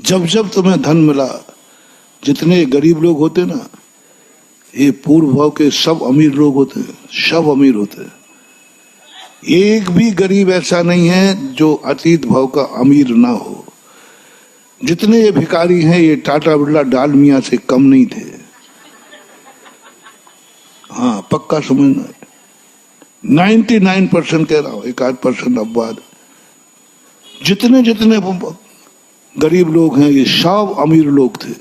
जब जब तुम्हें धन मिला, जितने गरीब लोग होते ना, ये पूर्व भाव के सब अमीर लोग होते हैं, सब अमीर होते हैं। एक भी गरीब ऐसा नहीं है जो अतीत भाव का अमीर ना हो। जितने ये भिखारी हैं, ये टाटा बिरला डालमिया से कम नहीं थे। हाँ, पक्का समझना। 99% कह रहा हूं, 1-8% अपवाद। जितने जितने गरीब लोग हैं, ये सब अमीर लोग थे।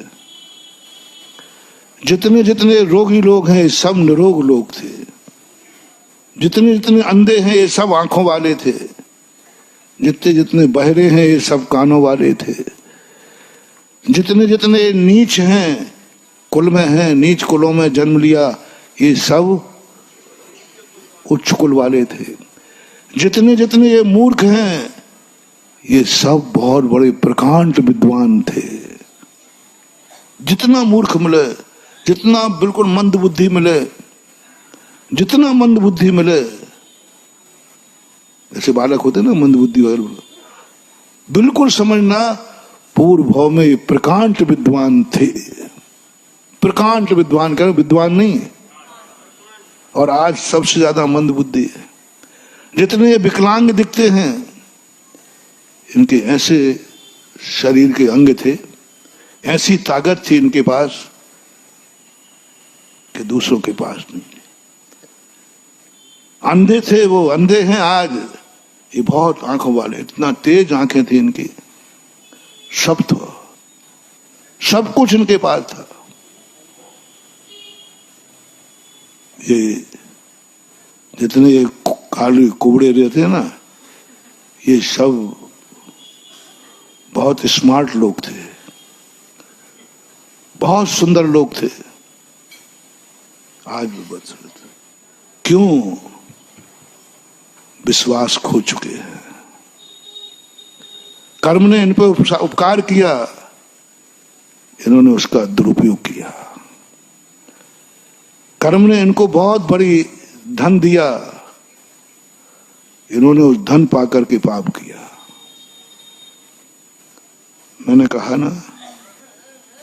जितने जितने रोगी लोग हैं, ये सब निरोग लोग थे। जितने जितने अंधे हैं, ये सब आंखों वाले थे। जितने जितने बहरे हैं, ये सब कानों वाले थे। जितने जितने नीच हैं, कुल में हैं, नीच कुलों में जन्म लिया, ये सब उच्च कुल वाले थे। जितने जितने ये मूर्ख हैं, ये सब बहुत बड़े प्रकांड विद्वान थे। जितना मूर्ख मिले, जितना बिल्कुल मंद बुद्धि मिले, जितना मंद बुद्धि मिले, ऐसे बालक होते ना मंद बुद्धि वगैरह, बिल्कुल समझना पूर्व भाव में प्रकांड विद्वान थे। प्रकांड विद्वान कह, विद्वान नहीं। और आज सबसे ज्यादा मंद बुद्धि है। जितने विकलांग दिखते हैं, इनके ऐसे शरीर के अंग थे, ऐसी ताकत थी इनके पास कि दूसरों के पास नहीं। अंधे थे वो, अंधे हैं आज। ये बहुत आंखों वाले, इतना तेज आंखें थी इनकी। सब था, सब कुछ इनके पास था। ये जितने ये काले कुबड़े रहते हैं ना, ये सब बहुत स्मार्ट लोग थे, बहुत सुंदर लोग थे। आज भी बदसूरत। क्यों? विश्वास खो चुके हैं। कर्म ने इन पर उपकार किया, इन्होंने उसका दुरुपयोग किया। कर्म ने इनको बहुत बड़ी धन दिया, इन्होंने उस धन पाकर के पाप किया। मैंने कहा ना,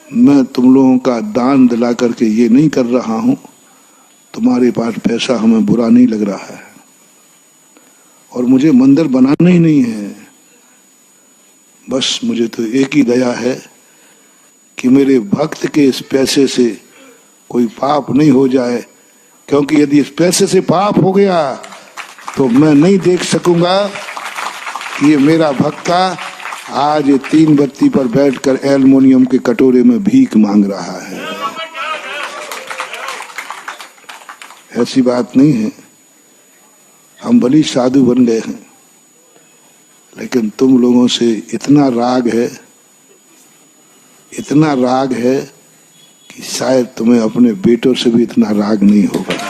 मैं तुम लोगों का दान दिला करके ये नहीं कर रहा हूं, तुम्हारे पास पैसा हमें बुरा नहीं लग रहा है, और मुझे मंदिर बनाना ही नहीं है। बस मुझे तो एक ही दया है कि मेरे भक्त के इस पैसे से कोई पाप नहीं हो जाए, क्योंकि यदि इस पैसे से पाप हो गया तो मैं नहीं देख सकूंगा कि ये मेरा भक्ता आज 3 बत्ती पर बैठकर एल्युमिनियम के कटोरे में भीख मांग रहा है। ऐसी बात नहीं है। हम भली साधु बन गए हैं, लेकिन तुम लोगों से इतना राग है, इतना राग है कि शायद तुम्हें अपने बेटों से भी इतना राग नहीं होगा।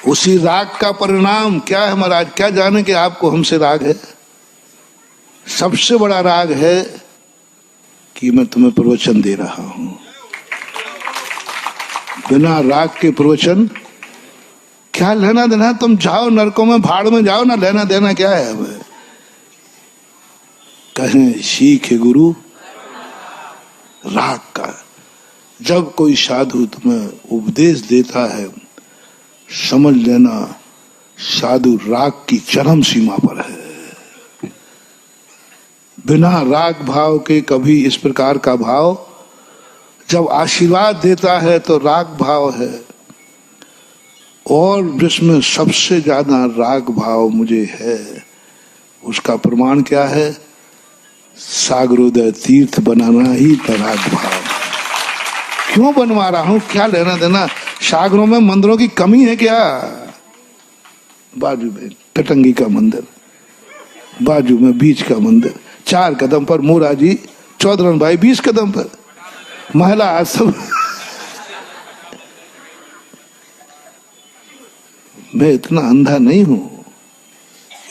उसी राग का परिणाम क्या है महाराज? क्या जाने कि आपको हमसे राग है? सबसे बड़ा राग है कि मैं तुम्हें प्रवचन दे रहा हूं। बिना राग के प्रवचन क्या लेना देना? तुम जाओ नरकों में, भाड़ में जाओ ना, लेना देना क्या है हमें? कहें सीखे गुरु राग का। जब कोई साधु तुम्हें उपदेश देता है, समझ लेना साधु राग की चरम सीमा पर है। बिना राग भाव के कभी इस प्रकार का भाव, जब आशीर्वाद देता है तो राग भाव है। और जिसमें सबसे ज्यादा राग भाव मुझे है, उसका प्रमाण क्या है? सागरोदय तीर्थ बनाना ही तो राग भाव। क्यों बनवा रहा हूं? क्या लेना देना? सागरों में मंदिरों की कमी है क्या? बाजू में टटंगी का मंदिर, बाजू में बीच का मंदिर, 4 कदम पर मोरा जी, चौधरन भाई 20 कदम पर, महिला आश्रम। मैं इतना अंधा नहीं हूं,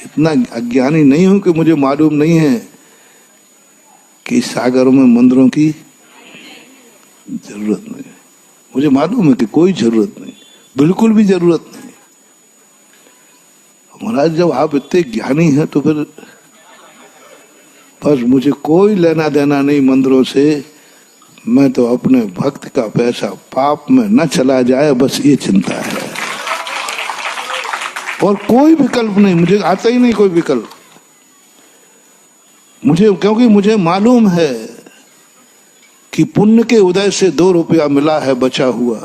इतना अज्ञानी नहीं हूं कि मुझे मालूम नहीं है कि सागरों में मंदिरों की जरूरत नहीं। मुझे मालूम है कि कोई जरूरत नहीं, बिल्कुल भी जरूरत नहीं। महाराज जब आप इतने ज्ञानी हैं तो फिर बस मुझे कोई लेना देना नहीं मंदिरों से, मैं तो अपने भक्त का पैसा पाप में न चला जाए, बस ये चिंता है। और कोई विकल्प नहीं, मुझे आता ही नहीं कोई विकल्प मुझे, क्योंकि मुझे मालूम है कि पुण्य के उदय से 2 रुपया मिला है बचा हुआ,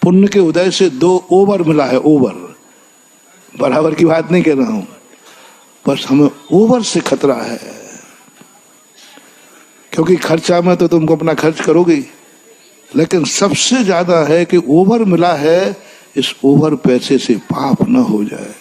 पुण्य के उदय से 2 ओवर मिला है, ओवर, बराबर की बात नहीं कह रहा हूं, बस हमें ओवर से खतरा है। क्योंकि खर्चा में तो तुमको अपना खर्च करोगे, लेकिन सबसे ज्यादा है कि ओवर मिला है, इस ओवर पैसे से पाप न हो जाए।